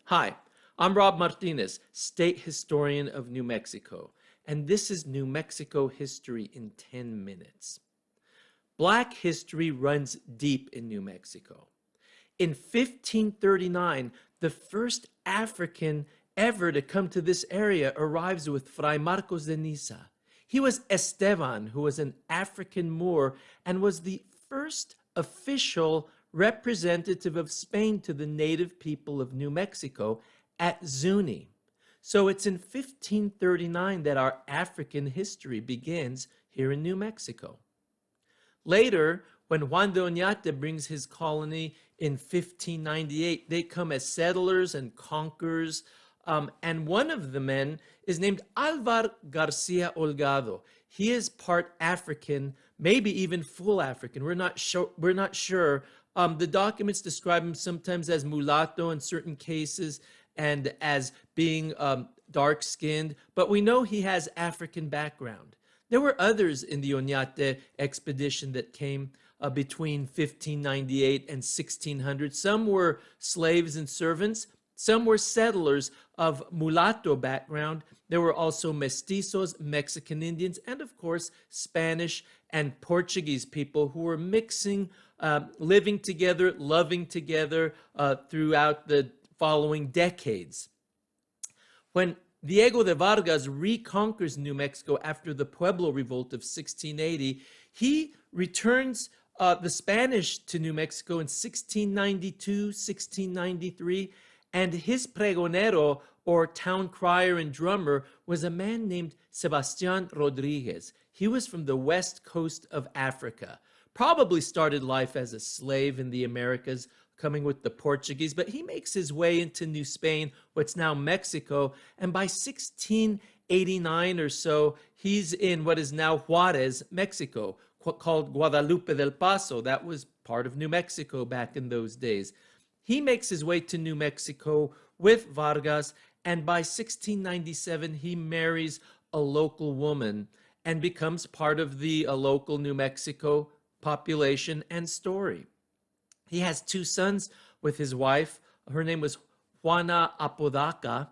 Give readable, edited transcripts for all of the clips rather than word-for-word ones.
Hi, I'm Rob Martinez, State Historian of New Mexico, and this is New Mexico History in 10 minutes. Black history runs deep in New Mexico. In 1539, the first African ever to come to this area arrives with Fray Marcos de Niza. He was Esteban, who was an African Moor and was the first official representative of Spain to the native people of New Mexico at Zuni. So it's in 1539 that our African history begins here in New Mexico. Later, when Juan de Oñate brings his colony in 1598, they come as settlers and conquerors. And one of the men is named Alvar Garcia Holgado. He is part African, maybe even full African. We're not sure. The documents describe him sometimes as mulatto in certain cases and as being dark-skinned, but we know he has African background. There were others in the Oñate expedition that came between 1598 and 1600. Some were slaves and servants. Some were settlers of mulatto background. There were also mestizos, Mexican Indians, and of course, Spanish and Portuguese people who were mixing, living together, loving together throughout the following decades. When Diego de Vargas reconquers New Mexico after the Pueblo Revolt of 1680. He returns the Spanish to New Mexico in 1692, 1693, and his pregonero, or town crier and drummer, was a man named Sebastián Rodriguez. He was from the west coast of Africa, probably started life as a slave in the Americas, coming with the Portuguese, but he makes his way into New Spain, what's now Mexico, and by 1689 or so, he's in what is now Juarez, Mexico, called Guadalupe del Paso. That was part of New Mexico back in those days. He makes his way to New Mexico with Vargas, and by 1697, he marries a local woman and becomes part of the local New Mexico population and story. He has two sons with his wife. Her name was Juana Apodaca.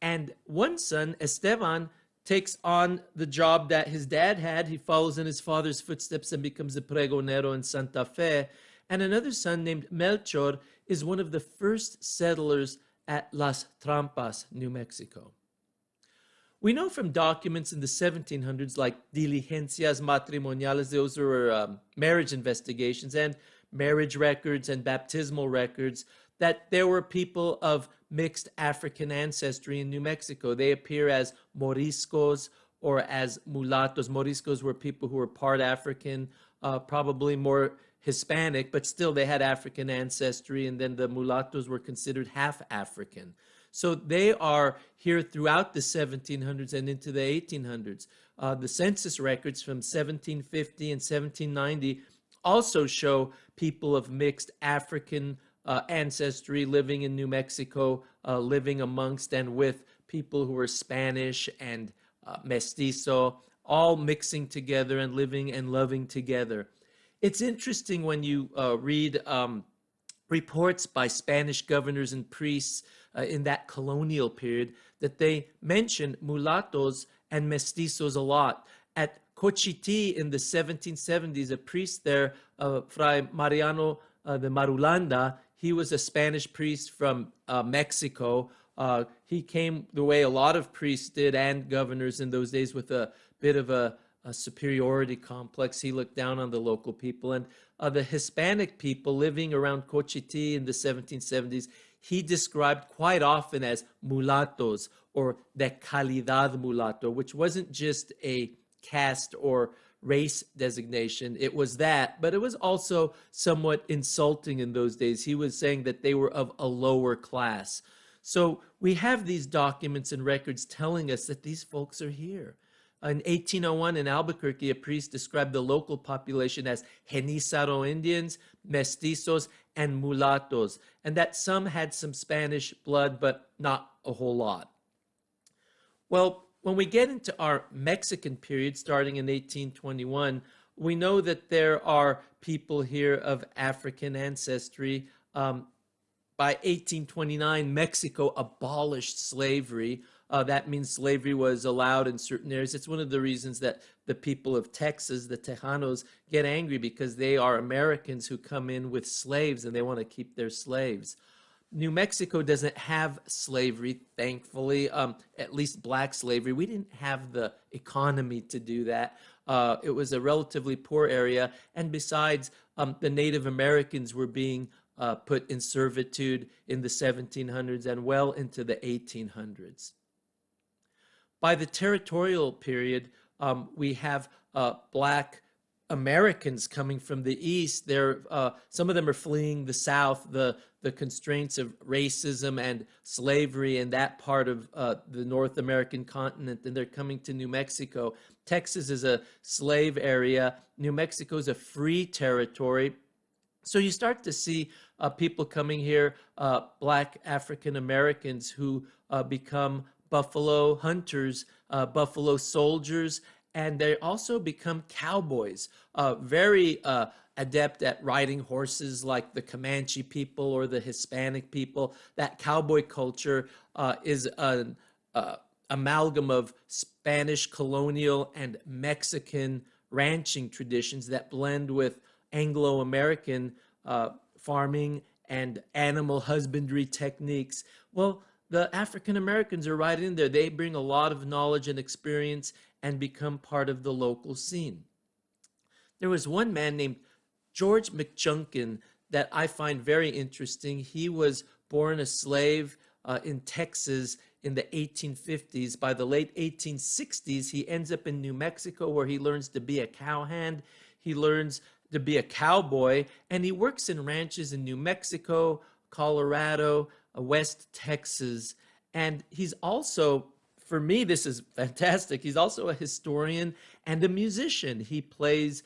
And one son, Esteban, takes on the job that his dad had. He follows in his father's footsteps and becomes a pregonero in Santa Fe. And another son named Melchor is one of the first settlers at Las Trampas, New Mexico. We know from documents in the 1700s, like diligencias matrimoniales, those were marriage investigations, and marriage records and baptismal records, that there were people of mixed African ancestry in New Mexico. They appear as Moriscos or as mulattos. Moriscos were people who were part African, probably more Hispanic, but still they had African ancestry, and then the mulattos were considered half African. So they are here throughout the 1700s and into the 1800s. The census records from 1750 and 1790 also show people of mixed African ancestry living in New Mexico, living amongst and with people who were Spanish and mestizo, all mixing together and living and loving together. It's interesting when you read reports by Spanish governors and priests in that colonial period that they mention mulattos and mestizos a lot. At Cochiti in the 1770s, a priest there, Fray Mariano de Marulanda, he was a Spanish priest from Mexico. He came the way a lot of priests did and governors in those days, with a bit of a superiority complex. He looked down on the local people. And the Hispanic people living around Cochiti in the 1770s, he described quite often as mulattos, or de calidad mulatto, which wasn't just a caste or race designation. It was that, but it was also somewhat insulting in those days. He was saying that they were of a lower class. So we have these documents and records telling us that these folks are here. In 1801 in Albuquerque, a priest described the local population as Genízaro Indians, mestizos, and mulattos, and that some had some Spanish blood, but not a whole lot. Well, when we get into our Mexican period, starting in 1821, we know that there are people here of African ancestry. by 1829, Mexico abolished slavery. That means slavery was allowed in certain areas. It's one of the reasons that the people of Texas, the Tejanos, get angry because they are Americans who come in with slaves and they want to keep their slaves. New Mexico doesn't have slavery, thankfully, at least black slavery. We didn't have the economy to do that. It was a relatively poor area. And besides, the Native Americans were being put in servitude in the 1700s and well into the 1800s. By the territorial period, we have black Americans coming from the east. Some of them are fleeing the south, the constraints of racism and slavery in that part of the North American continent, and they're coming to New Mexico. Texas is a slave area. New Mexico is a free territory. So you start to see people coming here, black African Americans who become buffalo hunters, buffalo soldiers, and they also become cowboys, very adept at riding horses like the Comanche people or the Hispanic people. That cowboy culture is an amalgam of Spanish colonial and Mexican ranching traditions that blend with Anglo-American farming and animal husbandry techniques. Well, the African Americans are right in there. They bring a lot of knowledge and experience and become part of the local scene. There was one man named George McJunkin that I find very interesting. He was born a slave in Texas in the 1850s. By the late 1860s, he ends up in New Mexico where he learns to be a cowhand. He learns to be a cowboy, and he works in ranches in New Mexico, Colorado, West Texas. And he's also, for me, this is fantastic. He's also a historian and a musician. He plays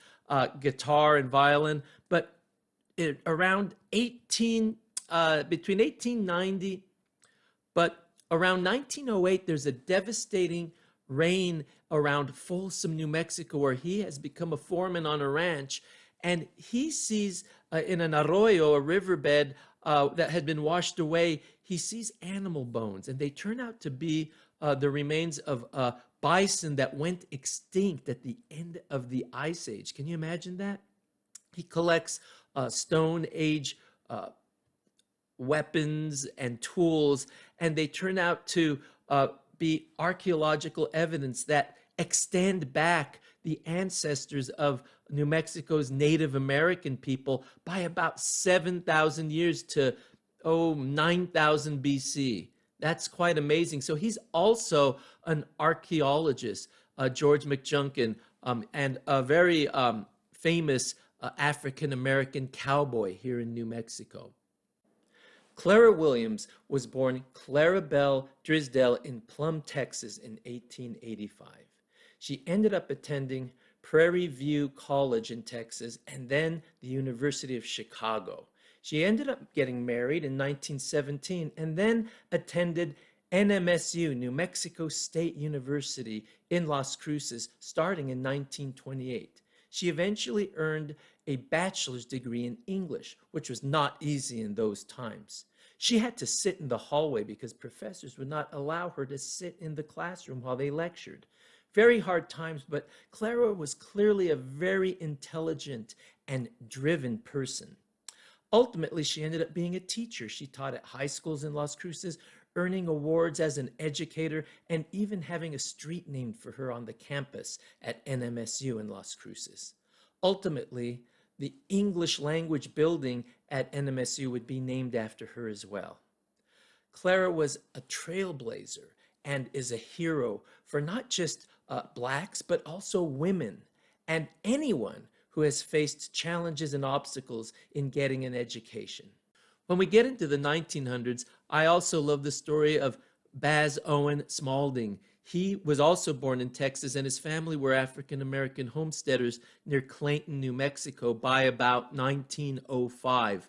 guitar and violin, but around between 1890, but around 1908, there's a devastating rain around Folsom, New Mexico, where he has become a foreman on a ranch, and he sees in an arroyo, a riverbed that had been washed away, he sees animal bones, and they turn out to be the remains of bison that went extinct at the end of the Ice Age. Can you imagine that? He collects Stone Age weapons and tools, and they turn out to be archaeological evidence that extend back the ancestors of New Mexico's Native American people by about 7,000 years to 9,000 BC. That's quite amazing. So he's also an archaeologist, George McJunkin, and a very famous African-American cowboy here in New Mexico. Clara Williams was born Clara Belle Drysdale in Plum, Texas in 1885. She ended up attending Prairie View College in Texas and then the University of Chicago. She ended up getting married in 1917 and then attended NMSU, New Mexico State University in Las Cruces, starting in 1928. She eventually earned a bachelor's degree in English, which was not easy in those times. She had to sit in the hallway because professors would not allow her to sit in the classroom while they lectured. Very hard times, but Clara was clearly a very intelligent and driven person. Ultimately, she ended up being a teacher. She taught at high schools in Las Cruces, earning awards as an educator, and even having a street named for her on the campus at NMSU in Las Cruces. Ultimately, the English language building at NMSU would be named after her as well. Clara was a trailblazer and is a hero for not just blacks, but also women and anyone who has faced challenges and obstacles in getting an education. When we get into the 1900s, I also love the story of Baz Owen Spalding. He was also born in Texas, and his family were African-American homesteaders near Clayton, New Mexico by about 1905.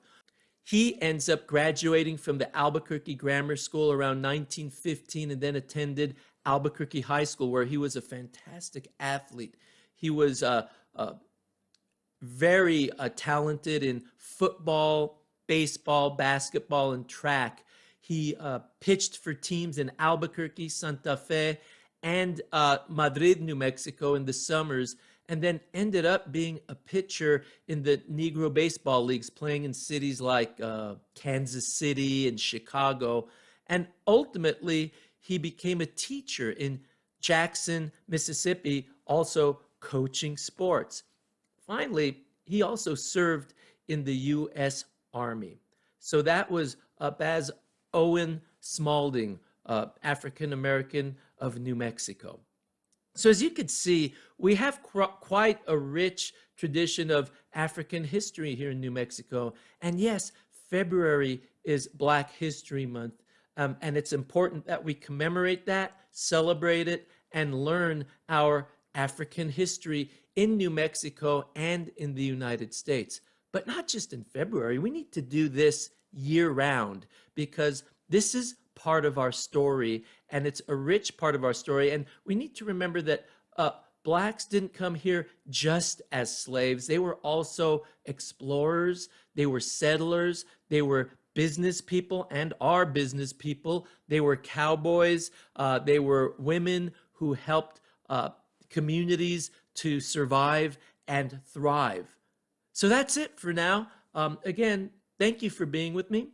He ends up graduating from the Albuquerque Grammar School around 1915 and then attended Albuquerque High School, where he was a fantastic athlete. He was very talented in football, baseball, basketball, and track. He pitched for teams in Albuquerque, Santa Fe, and Madrid, New Mexico in the summers, and then ended up being a pitcher in the Negro baseball leagues, playing in cities like Kansas City and Chicago. And ultimately, he became a teacher in Jackson, Mississippi, also coaching sports. Finally, he also served in the U.S. Army. So that was Baz Owen Spalding, African American of New Mexico. So as you can see, we have quite a rich tradition of African history here in New Mexico. And yes, February is Black History Month. And it's important that we commemorate that, celebrate it, and learn our African history in New Mexico and in the United States. But not just in February. We need to do this year round because this is part of our story, and it's a rich part of our story. And we need to remember that Blacks didn't come here just as slaves. They were also explorers. They were settlers. They were business people and are business people. They were cowboys. They were women who helped communities to survive and thrive. So that's it for now. Again, thank you for being with me.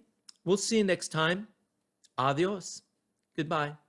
We'll see you next time. Adios. Goodbye.